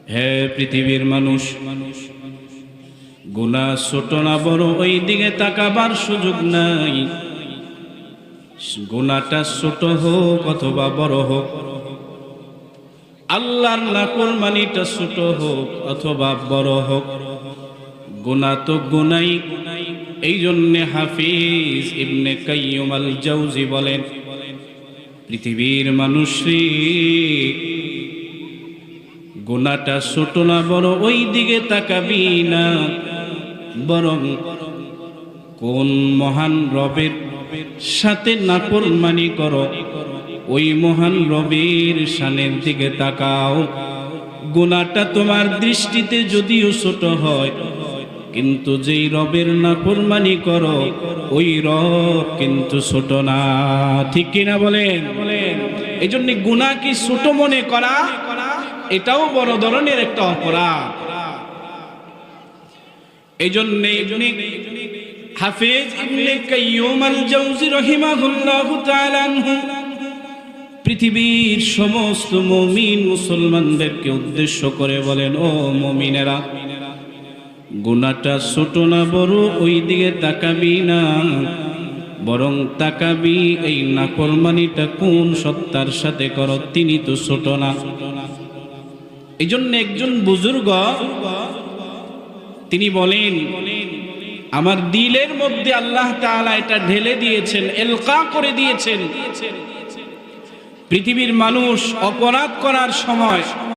হে পৃথিবীর মানুষ, গুনাহ ছোট না বড় ওই দিকে তাকাবার সুযোগ নাই। গুনাহটা ছোট হোক অথবা বড় হোক, আল্লাহর নাফরমানিটা ছোট হোক অথবা বড় হোক, গুনাহ তো গুনাই। এই জন্য হাফিজ ইবনে কাইয়্যিম আল জাওজি বলেন, পৃথিবীর মানুষরে গুনাহটা ছোট না বড় ওই দিকে তাকাবি না, বরং কোন মহান রবের সাথে নাফরমানি করো ওই মহান রবের শানের দিকে তাকাও। গুনাহটা তোমার দৃষ্টিতে যদিও ছোট হয়, কিন্তু যেই রবের নাফরমানি করো ওই রব কিন্তু ছোট না। ঠিক কিনা বলেন? এই জন্য গুনাহ কি ছোট মনে করা, এটাও বড় ধরনের একটা অপরাধ। এই জন্য হাফিজ ইবনে কাইয়্যিম আল জাওজি রাহিমাহুল্লাহু তাআলা আনহু পৃথিবীর সমস্ত মুমিন মুসলমানদেরকে উদ্দেশ্য করে বলেন, ও মুমিনেরা, গুনাহটা ছোট না বড় ওই দিকে তাকাবি না, বরং তাকাবি এই নাফরমানিটা কোন সত্তার সাথে করো, তিনি তো ছোট না। এই জন্য একজন বুজুর্গ তিনি বলেন, আমার দিলের মধ্যে আল্লাহ তাআলা এটা ঢেলে দিয়েছেন, এলকা করে দিয়েছেন। পৃথিবীর মানুষ অপরাধ করার সময়